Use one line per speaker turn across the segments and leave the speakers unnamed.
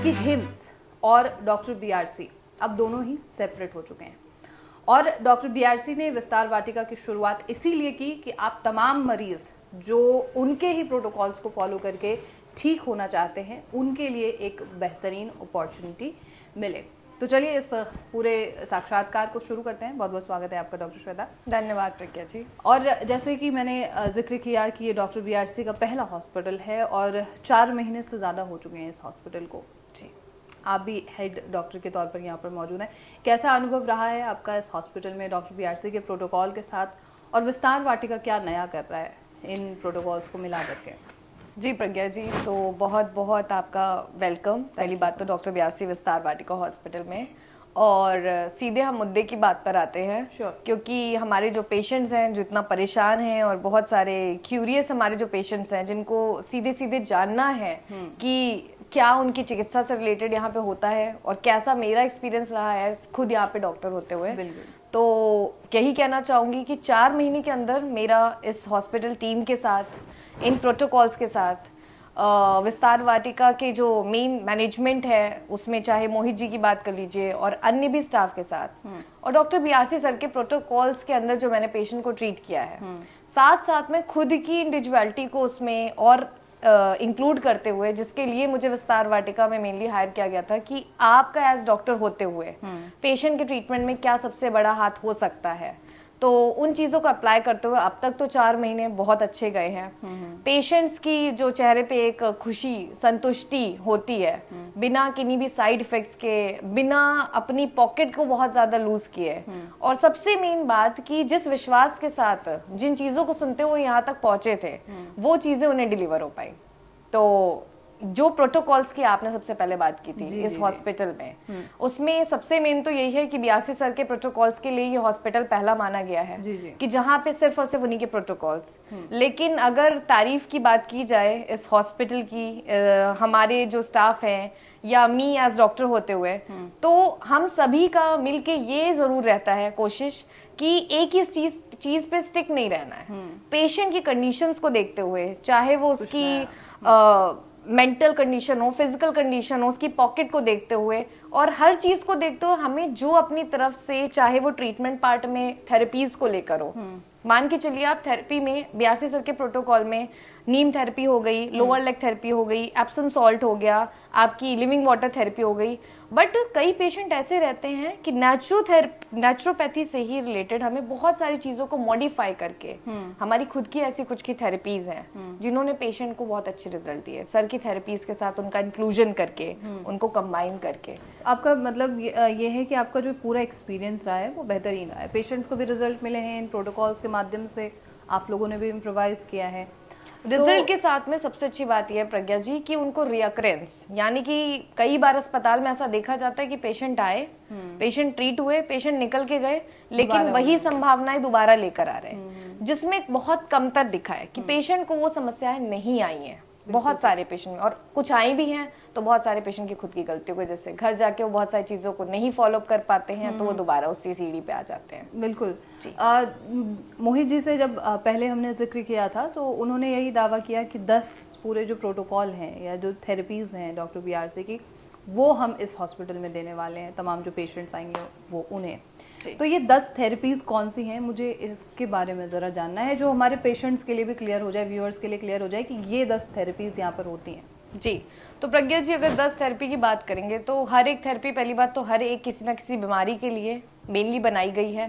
कि हिम्स और doctor BRC अब दोनों ही सेपरेट हो चुके हैं और डॉक्टर बीआरसी ने विस्तार वाटिका की शुरुआत इसीलिए की कि आप तमाम मरीज जो उनके ही प्रोटोकॉल्स को फॉलो करके ठीक होना चाहते हैं उनके लिए एक बेहतरीन अपॉर्चुनिटी मिले। तो चलिए इस पूरे साक्षात्कार को शुरू करते हैं। बहुत बहुत स्वागत है आपका डॉक्टर श्वेता।
धन्यवाद प्रज्ञा जी।
और जैसे कि मैंने जिक्र किया कि ये डॉक्टर बीआरसी का पहला हॉस्पिटल है और 4 महीने से ज़्यादा हो चुके हैं इस हॉस्पिटल को।
जी,
आप भी हेड डॉक्टर के तौर पर यहाँ पर मौजूद हैं। कैसा अनुभव रहा है आपका इस हॉस्पिटल में डॉक्टर बीआरसी के प्रोटोकॉल के साथ और विस्तार वाटिका क्या नया कर रहा है इन प्रोटोकॉल्स को मिला करके?
जी प्रज्ञा जी, तो बहुत बहुत आपका वेलकम। पहली बात तो डॉक्टर बीआरसी विस्तार वाटिका हॉस्पिटल में, और सीधे हम मुद्दे की बात पर आते हैं।
Sure.
क्योंकि हमारे जो पेशेंट्स हैं जो इतना परेशान हैं और बहुत सारे क्यूरियस हमारे जो पेशेंट्स हैं जिनको सीधे सीधे जानना है कि क्या उनकी चिकित्सा से रिलेटेड यहाँ पे होता है और कैसा मेरा एक्सपीरियंस रहा है खुद यहाँ पे डॉक्टर होते हुए।
बिल्कुल।
तो यही कहना चाहूँगी कि 4 महीने के अंदर मेरा इस हॉस्पिटल टीम के साथ, इन प्रोटोकॉल्स के साथ, विस्तार वाटिका के जो मेन मैनेजमेंट है उसमें चाहे मोहित जी की बात कर लीजिए और अन्य भी स्टाफ के साथ, और डॉक्टर बीआरसी सर के प्रोटोकॉल्स के अंदर जो मैंने पेशेंट को ट्रीट किया है, साथ साथ में खुद की इंडिविजुअलिटी को उसमें और इंक्लूड करते हुए, जिसके लिए मुझे विस्तार वाटिका में मेनली हायर किया गया था कि आपका एज डॉक्टर होते हुए पेशेंट के ट्रीटमेंट में क्या सबसे बड़ा हाथ हो सकता है, तो उन चीज़ों को अप्लाई करते हुए अब तक तो 4 महीने बहुत अच्छे गए हैं। पेशेंट्स की जो चेहरे पे एक खुशी, संतुष्टि होती है, बिना किन्हीं भी साइड इफेक्ट्स के, बिना अपनी पॉकेट को बहुत ज़्यादा लूज किए, और सबसे मेन बात कि जिस विश्वास के साथ जिन चीज़ों को सुनते हुए यहाँ तक पहुँचे थे वो चीज़ें उन्हें डिलीवर हो पाई। तो जो प्रोटोकॉल्स की आपने सबसे पहले बात की थी इस हॉस्पिटल में, उसमें सबसे मेन तो यही है कि बीआरसी सर के प्रोटोकॉल्स के लिए ये हॉस्पिटल पहला माना गया है कि जहां पे सिर्फ और सिर्फ उन्हीं के प्रोटोकॉल्स। लेकिन अगर तारीफ की बात की जाए इस हॉस्पिटल की, हमारे जो स्टाफ हैं या मी एज डॉक्टर होते हुए, तो हम सभी का मिलके ये जरूर रहता है कोशिश कि एक ही चीज पे स्टिक नहीं रहना है। पेशेंट की कंडीशंस को देखते हुए, चाहे वो उसकी मेंटल कंडीशन हो, फिजिकल कंडीशन हो, उसकी पॉकेट को देखते हुए और हर चीज को देखते हुए हमें जो अपनी तरफ से, चाहे वो ट्रीटमेंट पार्ट में थेरेपीज को लेकर हो, मान के चलिए आप थेरेपी में बीआरसी सर के प्रोटोकॉल में नीम थेरेपी हो गई, लोअर लेग थेरेपी हो गई, एप्सम सॉल्ट हो गया, आपकी लिविंग वाटर थेरेपी हो गई। बट कई पेशेंट ऐसे रहते हैं कि नेचुरोपैथी से ही रिलेटेड हमें बहुत सारी चीजों को मॉडिफाई करके, हमारी खुद की ऐसी कुछ की थेरेपीज हैं जिन्होंने पेशेंट को बहुत अच्छे रिजल्ट दिए, सर की थेरेपीज के साथ उनका इंक्लूजन करके, उनको कंबाइन करके।
आपका मतलब ये है कि आपका जो पूरा एक्सपीरियंस रहा है वो बेहतरीन रहा है, पेशेंट्स को भी रिजल्ट मिले हैं इन प्रोटोकॉल्स के माध्यम से, आप लोगों ने भी इम्प्रोवाइज किया है।
रिजल्ट के साथ में सबसे अच्छी बात यह है प्रज्ञा जी कि उनको रियकरेंस, यानी कि कई बार अस्पताल में ऐसा देखा जाता है कि पेशेंट आए, पेशेंट ट्रीट हुए, पेशेंट निकल के गए, लेकिन वही संभावनाएं दोबारा लेकर आ रहे हैं, जिसमें बहुत कमतर दिखा है कि पेशेंट को वो समस्याएं नहीं आई हैं। बहुत सारे पेशेंट, और कुछ आई भी हैं तो बहुत सारे पेशेंट की खुद की गलतियों की वजह से घर जाके वो बहुत सारी चीजों को नहीं फॉलो अप कर पाते हैं, तो वो दोबारा उसी सीढ़ी पे आ जाते हैं।
बिल्कुल जी। मोहित जी से जब पहले हमने जिक्र किया था तो उन्होंने यही दावा किया कि 10 पूरे जो प्रोटोकॉल हैं या जो थेरेपीज हैं डॉक्टर बीआरसी की, वो हम इस हॉस्पिटल में देने वाले हैं, तमाम जो पेशेंट्स आएंगे वो उन्हें। तो ये 10 थेरेपीज कौन सी हैं, मुझे इसके बारे में ज़रा जानना है, जो हमारे पेशेंट्स के लिए भी क्लियर हो जाए, व्यूअर्स के लिए क्लियर हो जाए कि ये 10 थेरेपीज यहाँ पर होती हैं।
जी, तो प्रज्ञा जी अगर 10 थेरेपी की बात करेंगे तो हर एक थेरेपी, पहली बात तो हर एक किसी ना किसी बीमारी के लिए मेनली बनाई गई है।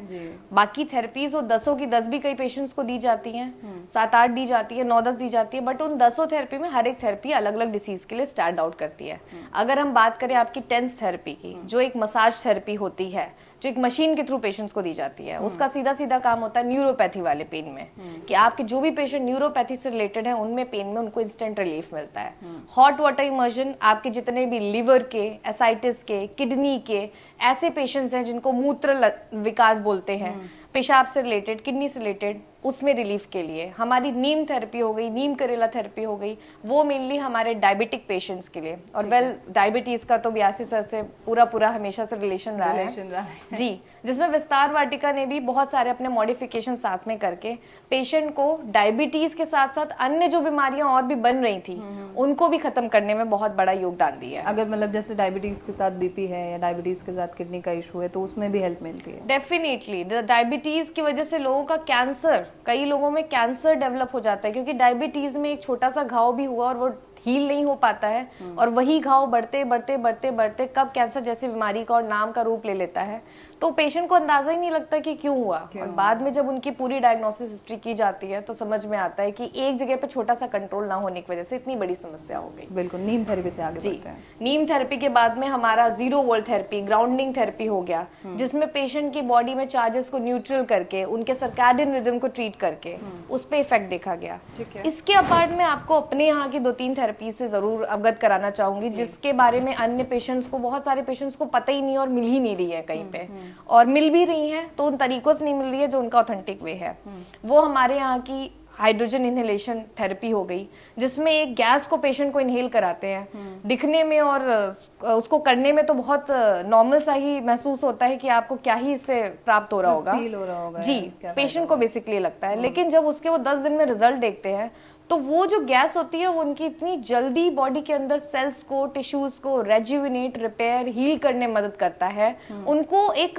बाकी थेरेपीज वो 10 की 10 भी कई पेशेंट्स को दी जाती हैं, 7-8 दी जाती है, 9-10 दी जाती है, बट उन 10 थेरेपी में हर एक थेरेपी अलग अलग डिसीज के लिए स्टैंड आउट करती है। अगर हम बात करें आपकी टेंस थेरेपी की, जो एक मसाज थेरेपी होती है, जो एक मशीन के थ्रू पेशेंट्स को दी जाती है, उसका सीधा सीधा काम होता है न्यूरोपैथी वाले पेन में, कि आपके जो भी पेशेंट न्यूरोपैथी से रिलेटेड है उनमें पेन में उनको इंस्टेंट रिलीफ मिलता है। हॉट वाटर इमर्जन आपके जितने भी लिवर के, एसाइटिस के, किडनी के ऐसे पेशेंट्स हैं जिनको मूत्र विकार बोलते हैं, पेशाब से रिलेटेड, किडनी से रिलेटेड, उसमें रिलीफ के लिए हमारी नीम थेरेपी हो गई, नीम करेला थेरेपी हो गई, वो मेनली हमारे डायबिटिक पेशेंट्स के लिए। और वेल डायबिटीज का तो व्यासी सर से पूरा हमेशा से रिलेशन रहा है जी, जिसमें विस्तार वाटिका ने भी बहुत सारे अपने मॉडिफिकेशन साथ में करके पेशेंट को डायबिटीज के साथ साथ अन्य जो बीमारियां और भी बन रही थी उनको भी खत्म करने में बहुत बड़ा योगदान दिया है।
अगर मतलब जैसे डायबिटीज के साथ बीपी है या डायबिटीज के साथ किडनी का इशू है तो उसमें भी हेल्प मिलती है।
डेफिनेटली डायबिटीज की वजह से लोगों का कैंसर, कई लोगों में कैंसर डेवलप हो जाता है क्योंकि डायबिटीज में एक छोटा सा घाव भी हुआ और वो हील नहीं हो पाता है और वही घाव बढ़ते बढ़ते बढ़ते बढ़ते कब कैंसर जैसी बीमारी का और नाम का रूप ले लेता है तो पेशेंट को अंदाजा ही नहीं लगता कि क्यों हुआ। और बाद में जब उनकी पूरी डायग्नोसिस हिस्ट्री की जाती है तो समझ में आता है कि एक जगह पे छोटा सा कंट्रोल ना होने की वजह से इतनी बड़ी समस्या हो गई।
बिल्कुल, नीम थेरेपी से आगे बढ़ते हैं।
नीम थेरेपी के बाद में हमारा 0 वोल्ट थेरेपी, ग्राउंडिंग थेरेपी हो गया, जिसमें पेशेंट की बॉडी में चार्जेस को न्यूट्रल करके उनके सर्कैडियन रिदम को ट्रीट करके उस पर इफेक्ट देखा गया। इसके अपार्ट में आपको अपने यहाँ की 2-3 थेरेपी से जरूर अवगत कराना चाहूंगी जिसके बारे में अन्य पेशेंट्स को, बहुत सारे पेशेंट्स को पता ही नहीं और मिल ही नहीं रही है कहीं पे, और मिल भी रही है तो उन तरीकों से नहीं मिल रही है जो उनका ऑथेंटिक वे है। वो हमारे यहाँ की हाइड्रोजन इनहेलेशन थेरेपी हो गई, जिसमें एक गैस को पेशेंट को इनहेल कराते हैं। दिखने में और उसको करने में तो बहुत नॉर्मल सा ही महसूस होता है कि आपको क्या ही इससे प्राप्त हो रहा होगा,
फील हो रहा होगा
जी, पेशेंट को बेसिकली लगता है। लेकिन जब उसके वो 10 दिन में रिजल्ट देखते हैं तो वो जो गैस होती है वो उनकी इतनी जल्दी बॉडी के अंदर सेल्स को, टिश्यूज को रेजुविनेट, रिपेयर, हील करने में मदद करता है, उनको एक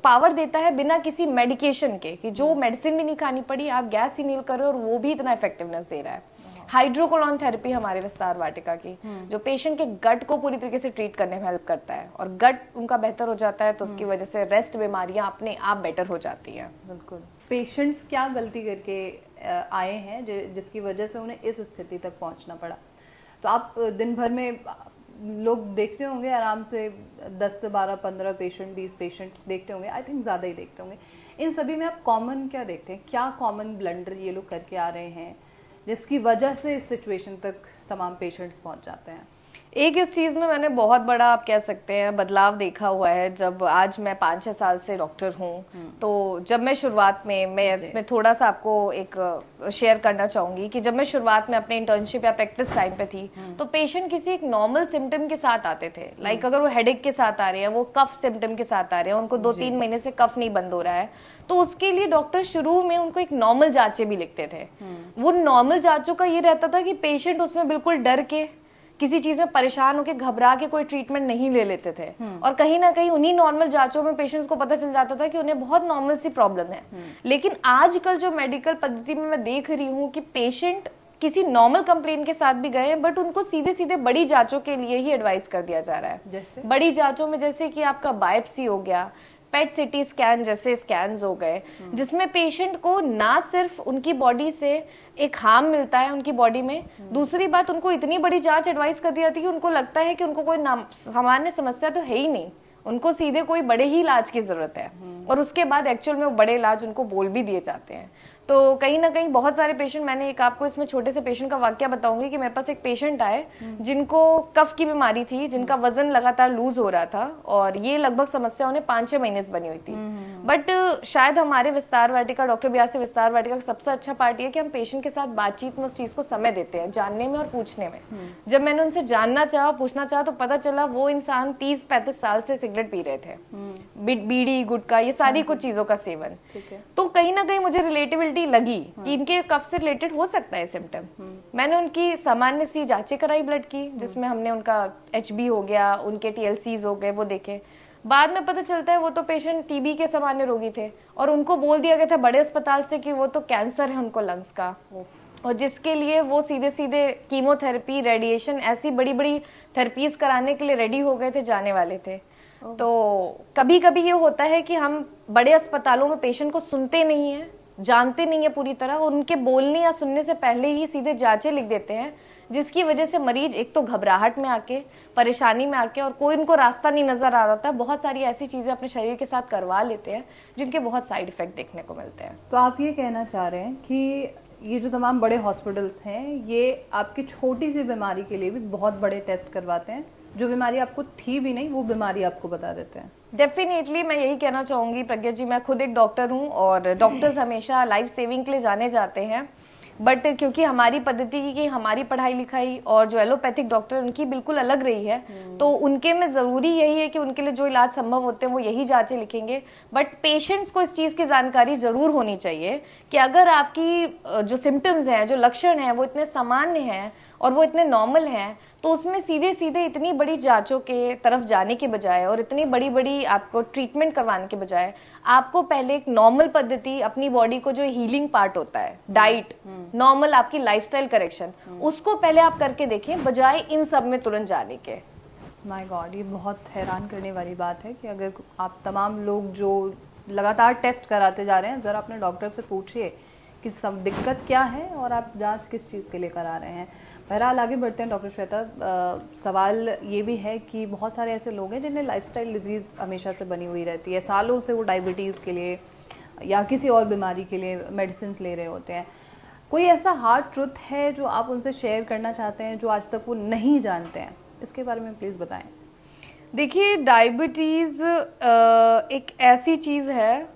पावर देता है बिना किसी मेडिकेशन के, कि जो मेडिसिन भी नहीं खानी पड़ी, आप गैस इनहेल कर रहे हो और वो भी इतना इफेक्टिवनेस दे रहा है। हाइड्रोकोलोन थेरेपी हमारे विस्तार वाटिका की, जो पेशेंट के गट को पूरी तरीके से ट्रीट करने में हेल्प करता है, और गट उनका बेहतर हो जाता है तो उसकी वजह से रेस्ट बीमारियां अपने आप बेटर हो जाती हैं।
बिल्कुल। पेशेंट्स क्या गलती करके आए हैं जिसकी वजह से उन्हें इस स्थिति तक पहुंचना पड़ा? तो आप दिन भर में लोग देखते होंगे आराम से 10 से 12, 15 पेशेंट, 20 पेशेंट देखते होंगे, आई थिंक ज़्यादा ही देखते होंगे। इन सभी में आप कॉमन क्या देखते हैं? क्या कॉमन ब्लंडर ये लोग करके आ रहे हैं जिसकी वजह से इस सिचुएशन तक तमाम पेशेंट्स पहुंच जाते हैं?
एक इस चीज में मैंने बहुत बड़ा, आप कह सकते हैं, बदलाव देखा हुआ है। जब आज मैं 5-6 साल से डॉक्टर हूँ, तो जब मैं शुरुआत में, मैं इसमें थोड़ा सा आपको एक शेयर करना चाहूंगी कि जब मैं शुरुआत में अपने इंटर्नशिप या प्रैक्टिस टाइम पे थी तो पेशेंट किसी एक नॉर्मल सिम्टम के साथ आते थे। लाइक अगर वो हेडेक के साथ आ रहे हैं, वो कफ सिम्टम के साथ आ रहे हैं, उनको 2-3 महीने से कफ नहीं बंद हो रहा है, तो उसके लिए डॉक्टर शुरू में उनको एक नॉर्मल जांचें भी लिखते थे। वो नॉर्मल जांचों का ये रहता था कि पेशेंट उसमें बिल्कुल डर के, किसी चीज में परेशान होकर घबरा के कोई ट्रीटमेंट नहीं ले लेते थे, और कहीं ना कहीं उन्हीं नॉर्मल जांचों में पेशेंट्स को पता चल जाता था कि उन्हें बहुत नॉर्मल सी प्रॉब्लम है। लेकिन आजकल जो मेडिकल पद्धति में मैं देख रही हूँ कि पेशेंट किसी नॉर्मल कंप्लेन के साथ भी गए हैं, बट उनको सीधे सीधे बड़ी जांचों के लिए ही एडवाइस कर दिया जा रहा है।
जैसे
बड़ी जांचों में जैसे कि आपका बायोप्सी हो गया, पेट सिटी स्कैन जैसे स्कैन्स हो गए, जिसमें पेशेंट को ना सिर्फ उनकी बॉडी से एक हार्म मिलता है उनकी बॉडी में, दूसरी बात उनको इतनी बड़ी जांच एडवाइस कर दी जाती है कि उनको लगता है कि उनको कोई सामान्य समस्या तो है ही नहीं, उनको सीधे कोई बड़े ही इलाज की जरूरत है, और उसके बाद एक्चुअल में वो बड़े इलाज उनको बोल भी दिए जाते हैं। तो कहीं ना कहीं बहुत सारे पेशेंट, मैंने एक आपको इसमें छोटे से पेशेंट का वाक्य बताऊंगी कि मेरे पास एक पेशेंट आए जिनको कफ की बीमारी थी, जिनका वजन लगातार लूज हो रहा था, और ये लगभग समस्या उन्हें 5-6 महीने से बनी हुई थी। बट शायद हमारे विस्तार वाटिका, डॉक्टर बीआरसी विस्तार वाटिका का सबसे अच्छा पार्ट ये कि हम पेशेंट के साथ बातचीत में उस चीज को समय देते हैं, जानने में और पूछने में। जब मैंने उनसे जानना चाहा, पूछना चाहा, तो पता चला वो इंसान 30-35 साल से सिगरेट पी रहे थे, बीड़ी, गुटखा, ये सारी कुछ चीजों का सेवन। तो कहीं ना कहीं मुझे रिलेटिबिलिटी लगी कि इनके कफ से रिलेटेड हो सकता है सिम्टम। मैंने उनकी सामान्य सी जांचें कराई ब्लड की, जिसमें हमने उनका HB हो गया, उनके TLCs हो गए, वो देखे। बाद में पता चलता है वो तो पेशेंट TB के सामान्य रोगी थे, और उनको बोल दिया गया था बड़े अस्पताल से कि वो तो कैंसर है उनको लंग्स का, और जिसके लिए वो सीधे सीधे कीमोथेरेपी, रेडिएशन, ऐसी बड़ी बड़ी थेरेपीज कराने के लिए रेडी हो गए थे, जाने वाले थे। तो कभी कभी ये होता है कि हम बड़े अस्पतालों में पेशेंट को सुनते नहीं है, जानते नहीं है पूरी तरह, और उनके बोलने या सुनने से पहले ही सीधे जांचें लिख देते हैं, जिसकी वजह से मरीज एक तो घबराहट में आके, परेशानी में आके, और कोई उनको रास्ता नहीं नजर आ रहा होता है, बहुत सारी ऐसी चीजें अपने शरीर के साथ करवा लेते हैं जिनके बहुत साइड इफेक्ट देखने को मिलते हैं।
तो आप ये कहना चाह रहे हैं कि ये जो तमाम बड़े हॉस्पिटल्स हैं, ये आपकी छोटी सी बीमारी के लिए भी बहुत बड़े टेस्ट करवाते हैं? जो बीमारी आपको थी भी नहीं वो बीमारी आपको बता देते हैं।
डेफिनेटली मैं यही कहना चाहूंगी प्रज्ञा जी, मैं खुद एक डॉक्टर हूँ और डॉक्टर्स हमेशा लाइफ सेविंग के लिए जाने जाते हैं, बट क्योंकि हमारी पद्धति की हमारी पढ़ाई लिखाई और जो एलोपैथिक डॉक्टर उनकी बिल्कुल अलग रही है, तो उनके में ज़रूरी यही है कि उनके लिए जो इलाज संभव होते हैं वो यही जांचें लिखेंगे। बट पेशेंट्स को इस चीज़ की जानकारी ज़रूर होनी चाहिए कि अगर आपकी जो सिम्टम्स हैं, जो लक्षण हैं वो इतने सामान्य हैं और वो इतने नॉर्मल हैं, तो उसमें सीधे सीधे इतनी बड़ी जांचों के तरफ जाने के बजाय और इतनी बड़ी बड़ी आपको ट्रीटमेंट करवाने के बजाय आपको पहले एक नॉर्मल पद्धति, अपनी बॉडी को जो हीलिंग पार्ट होता है, डाइट, नॉर्मल आपकी लाइफस्टाइल करेक्शन, उसको पहले आप करके देखें बजाय इन सब में तुरंत जाने के।
माय गॉड, ये बहुत हैरान करने वाली बात है कि अगर आप तमाम लोग जो लगातार टेस्ट कराते जा रहे हैं, ज़रा अपने डॉक्टर से पूछिए कि सब दिक्कत क्या है और आप जांच किस चीज़ के लिए करा रहे हैं। बहरहाल आगे बढ़ते हैं डॉक्टर श्वेता। सवाल ये भी है कि बहुत सारे ऐसे लोग हैं जिन्हें लाइफस्टाइल डिजीज़ हमेशा से बनी हुई रहती है, सालों से वो डायबिटीज़ के लिए या किसी और बीमारी के लिए मेडिसिन ले रहे होते हैं। कोई ऐसा हार्ड ट्रुथ है जो आप उनसे शेयर करना चाहते हैं जो आज तक वो नहीं जानते हैं? इसके बारे में प्लीज़ बताएं।
देखिए, डायबिटीज़ एक ऐसी चीज़ है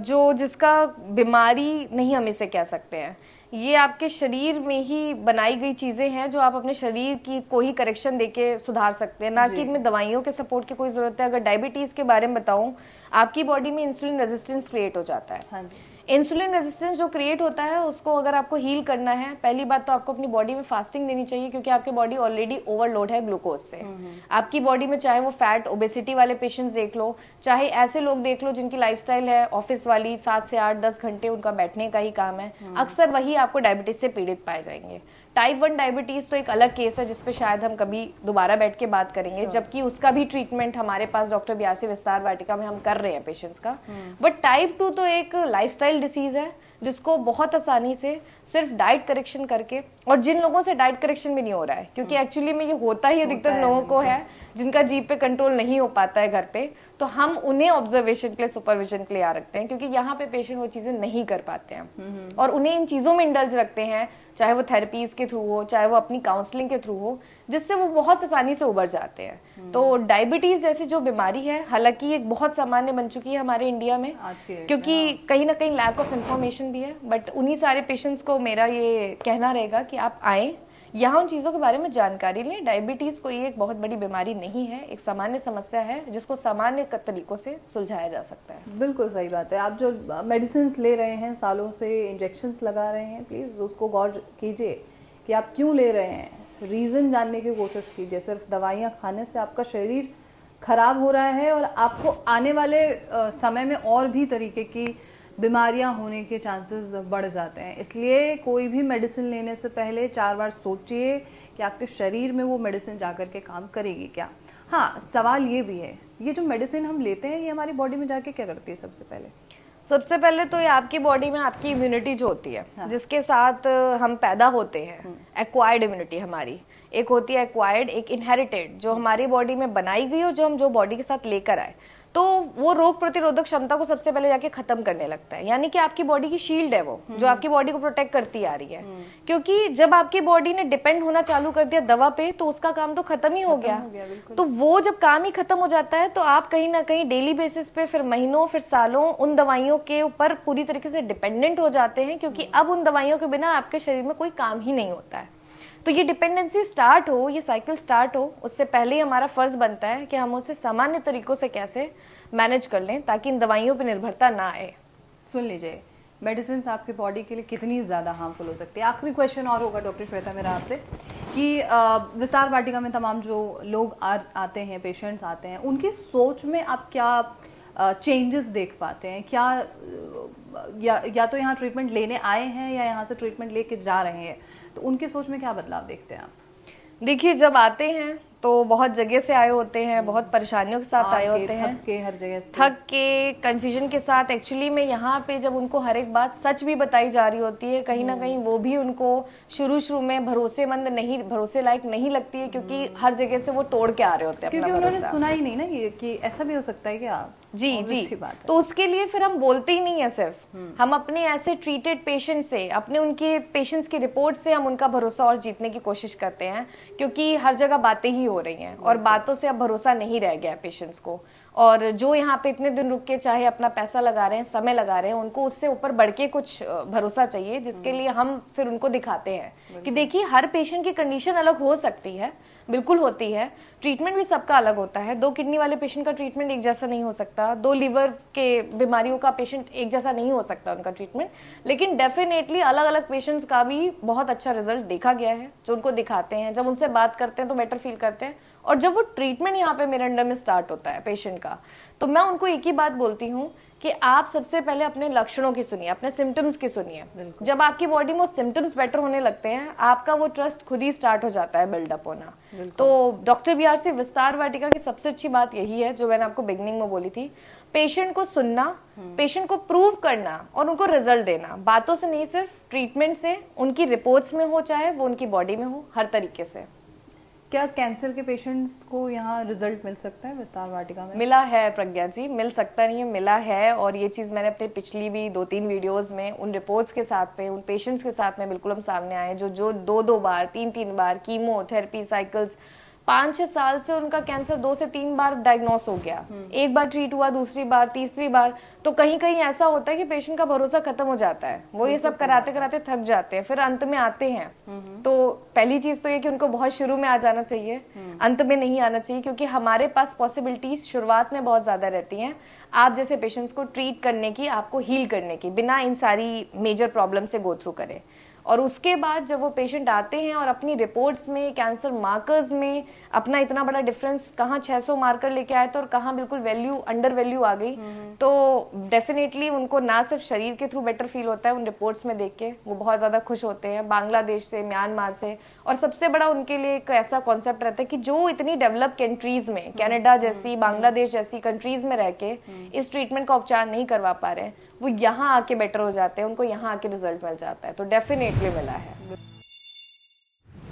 जो जिसका बीमारी नहीं हम इसे कह सकते हैं। ये आपके शरीर में ही बनाई गई चीज़ें हैं जो आप अपने शरीर की कोई करेक्शन देके सुधार सकते हैं, ना कि इनमें दवाइयों के सपोर्ट की कोई ज़रूरत है। अगर डायबिटीज़ के बारे में बताऊं, आपकी बॉडी में इंसुलिन रेजिस्टेंस क्रिएट हो जाता है।
हाँ जी।
इंसुलिन रेजिस्टेंस जो क्रिएट होता है उसको अगर आपको हील करना है, पहली बात तो आपको अपनी बॉडी में फास्टिंग देनी चाहिए, क्योंकि आपकी बॉडी ऑलरेडी ओवरलोड है ग्लूकोज से। आपकी बॉडी में चाहे वो फैट ओबेसिटी वाले पेशेंट्स देख लो, चाहे ऐसे लोग देख लो जिनकी लाइफस्टाइल है ऑफिस वाली, 7 से 8-10 घंटे उनका बैठने का ही काम है, अक्सर वही आपको डायबिटीज से पीड़ित पाए जाएंगे। टाइप 1 डायबिटीज तो एक अलग केस है जिसपे शायद हम कभी दोबारा बैठ के बात करेंगे, जबकि उसका भी ट्रीटमेंट हमारे पास डॉक्टर बियासी विस्तार वाटिका में हम कर रहे हैं पेशेंट्स का। बट टाइप 2 तो एक लाइफस्टाइल डिसीज है जिसको बहुत आसानी से सिर्फ डाइट करेक्शन करके, और जिन लोगों से डाइट करेक्शन भी नहीं हो रहा है, क्योंकि एक्चुअली में ये होता ही अधिकतर लोगों को है जिनका जीभ पे कंट्रोल नहीं हो पाता है घर पे, तो हम उन्हें ऑब्जर्वेशन के लिए, सुपरविजन के लिए आ रखते हैं, क्योंकि यहाँ पे पेशेंट वो चीजें नहीं कर पाते हैं और उन्हें इन चीजों में इंडल्ज रखते हैं, चाहे वो थेरेपीज के थ्रू हो, चाहे वो अपनी काउंसलिंग के थ्रू हो, जिससे वो बहुत आसानी से उबर जाते हैं। तो डायबिटीज जैसी जो बीमारी है, हालांकि एक बहुत सामान्य बन चुकी है हमारे इंडिया में, क्योंकि कहीं ना कहीं लैक ऑफ इन्फॉर्मेशन भी है, बट उन्हीं सारे पेशेंट्स को मेरा ये कहना रहेगा कि आप आएँ, यहाँ उन चीज़ों के बारे में जानकारी लें। डायबिटीज़ कोई एक बहुत बड़ी बीमारी नहीं है, एक सामान्य समस्या है जिसको सामान्य तरीकों से सुलझाया जा सकता है।
बिल्कुल सही बात है। आप जो मेडिसिन ले रहे हैं, सालों से इंजेक्शंस लगा रहे हैं, प्लीज़ उसको गौर कीजिए कि आप क्यों ले रहे हैं, रीज़न जानने की कोशिश कीजिए। सिर्फ दवाइयाँ खाने से आपका शरीर खराब हो रहा है और आपको आने वाले समय में और भी तरीके की बीमारियां होने के चांसेस बढ़ जाते हैं। इसलिए कोई भी मेडिसिन लेने से पहले 4 बार सोचिए कि आपके शरीर में वो मेडिसिन जाकर के काम करेगी क्या। हाँ, सवाल ये भी है, ये जो मेडिसिन हम लेते हैं ये हमारी बॉडी में जाके क्या करती है? सबसे पहले तो ये आपकी बॉडी में आपकी इम्यूनिटी जो होती है,
हाँ। जिसके साथ हम पैदा होते हैं, एक्वायर्ड इम्यूनिटी हमारी एक होती है, एक्वायर्ड एक इनहेरिटेड, जो हमारी बॉडी में बनाई गई और जो बॉडी के साथ लेकर आए, तो वो रोग प्रतिरोधक क्षमता को सबसे पहले जाके खत्म करने लगता है। यानी कि आपकी बॉडी की शील्ड है वो, जो आपकी बॉडी को प्रोटेक्ट करती आ रही है। क्योंकि जब आपकी बॉडी ने डिपेंड होना चालू कर दिया दवा पे, तो उसका काम तो खत्म ही हो गया। तो वो जब काम ही खत्म हो जाता है, तो आप कहीं ना कहीं डेली बेसिस पे फिर महीनों फिर सालों उन दवाइयों के ऊपर पूरी तरीके से डिपेंडेंट हो जाते हैं, क्योंकि अब उन दवाइयों के बिना आपके शरीर में कोई काम ही नहीं होता है। तो ये डिपेंडेंसी स्टार्ट हो, ये साइकिल स्टार्ट हो, उससे पहले ही हमारा फर्ज बनता है कि हम उसे सामान्य तरीकों से कैसे मैनेज कर लें ताकि इन दवाइयों पर निर्भरता ना आए।
सुन लीजिए, मेडिसिन आपकी बॉडी के लिए कितनी ज़्यादा हार्मफुल हो सकती है। आखिरी क्वेश्चन और होगा डॉक्टर श्वेता मेरा आपसे कि विस्तार वाटिका में तमाम जो लोग आते हैं, पेशेंट्स आते हैं, उनकी सोच में आप क्या चेंजेस देख पाते हैं? क्या या तो यहाँ ट्रीटमेंट लेने आए हैं या यहाँ से ट्रीटमेंट लेके जा रहे हैं, तो उनकी सोच में क्या बदलाव देखते हैं आप?
देखिए, जब आते हैं तो बहुत जगह से आए होते हैं, बहुत परेशानियों के साथ आए होते हैं,
थक के, हर जगह से
थक के, कंफ्यूजन के साथ। एक्चुअली में यहाँ पे जब उनको हर एक बात सच भी बताई जा रही होती है, कहीं ना कहीं वो भी उनको शुरू में भरोसेमंद नहीं, भरोसे लायक नहीं लगती है, क्योंकि हर जगह से वो तोड़ के आ रहे होते हैं,
क्योंकि उन्होंने सुना ही नहीं ना ये कि ऐसा भी हो सकता है क्या।
जी, तो उसके लिए फिर हम बोलते ही नहीं है, सिर्फ हम अपने ऐसे ट्रीटेड पेशेंट से, अपने उनके पेशेंट्स की रिपोर्ट से हम उनका भरोसा और जीतने की कोशिश करते हैं, क्योंकि हर जगह बातें ही हो रही हैं और बातों से अब भरोसा नहीं रह गया है पेशेंट्स को। और जो यहाँ पे इतने दिन रुक के चाहे अपना पैसा लगा रहे हैं, समय लगा रहे हैं, उनको उससे ऊपर बढ़ के कुछ भरोसा चाहिए, जिसके लिए हम फिर उनको दिखाते हैं कि देखिए हर पेशेंट की कंडीशन अलग हो सकती है, बिल्कुल होती है, ट्रीटमेंट भी सबका अलग होता है। 2 किडनी वाले पेशेंट का ट्रीटमेंट एक जैसा नहीं हो सकता, 2 लीवर के बीमारियों का पेशेंट एक जैसा नहीं हो सकता उनका ट्रीटमेंट, लेकिन डेफिनेटली अलग अलग पेशेंट्स का भी बहुत अच्छा रिजल्ट देखा गया है, जो उनको दिखाते हैं, जब उनसे बात करते हैं तो बेटर फील करते हैं। और जब वो ट्रीटमेंट यहाँ पे मेरे अंडर में स्टार्ट होता है पेशेंट का, तो मैं उनको एक ही बात बोलती हूँ कि आप सबसे पहले अपने लक्षणों की सुनिए, अपने सिम्टम्स की सुनिए। जब आपकी बॉडी में सिम्टम्स बेटर होने लगते हैं, आपका वो ट्रस्ट खुद ही स्टार्ट हो जाता है बिल्डअप होना। तो डॉक्टर बीआरसी विस्तार वाटिका की सबसे अच्छी बात यही है, जो मैंने आपको बिगनिंग में बोली थी, पेशेंट को सुनना, पेशेंट को प्रूव करना और उनको रिजल्ट देना, बातों से नहीं, सिर्फ ट्रीटमेंट से, उनकी रिपोर्ट्स में हो चाहे वो उनकी बॉडी में हो, हर तरीके से।
क्या कैंसर के पेशेंट्स को यहाँ रिजल्ट मिल सकता है विस्तार वाटिका में?
मिला है प्रज्ञा जी, मिल सकता नहीं है, मिला है। और ये चीज़ मैंने अपने पिछली भी 2-3 वीडियोस में उन रिपोर्ट्स के साथ में, उन पेशेंट्स के साथ में बिल्कुल हम सामने आए जो 2-2 बार, 3-3 बार कीमोथेरेपी साइकिल्स, 5-6 साल से उनका कैंसर 2 से 3 बार डायग्नोस हो गया, एक बार ट्रीट हुआ, दूसरी बार, तीसरी बार, तो कहीं कहीं ऐसा होता है कि पेशेंट का भरोसा खत्म हो जाता है, वो ये सब कराते कराते थक जाते हैं, फिर अंत में आते हैं। तो पहली चीज तो ये कि उनको बहुत शुरू में आ जाना चाहिए, अंत में नहीं आना चाहिए, क्योंकि हमारे पास पॉसिबिलिटीज शुरुआत में बहुत ज्यादा रहती हैं आप जैसे पेशेंट्स को ट्रीट करने की, आपको हील करने की, बिना इन सारी मेजर प्रॉब्लम से गो थ्रू करे। और उसके बाद जब वो पेशेंट आते हैं और अपनी रिपोर्ट्स में, कैंसर मार्कर्स में अपना इतना बड़ा डिफरेंस, कहाँ 600 मार्कर लेके आए थे और कहाँ बिल्कुल वैल्यू अंडर वैल्यू आ गई, तो डेफिनेटली उनको ना सिर्फ शरीर के थ्रू बेटर फील होता है, उन रिपोर्ट्स में देख के वो बहुत ज़्यादा खुश होते हैं, बांग्लादेश से, म्यांमार से। और सबसे बड़ा उनके लिए एक ऐसा कॉन्सेप्ट रहता है कि जो इतनी डेवलप कंट्रीज में, कनाडा जैसी, बांग्लादेश जैसी कंट्रीज में रह के इस ट्रीटमेंट का उपचार नहीं करवा पा रहे हैं, वो यहाँ आके बेटर हो जाते हैं, उनको यहाँ आके रिजल्ट मिल जाता है। तो डेफिनेटली मिला है।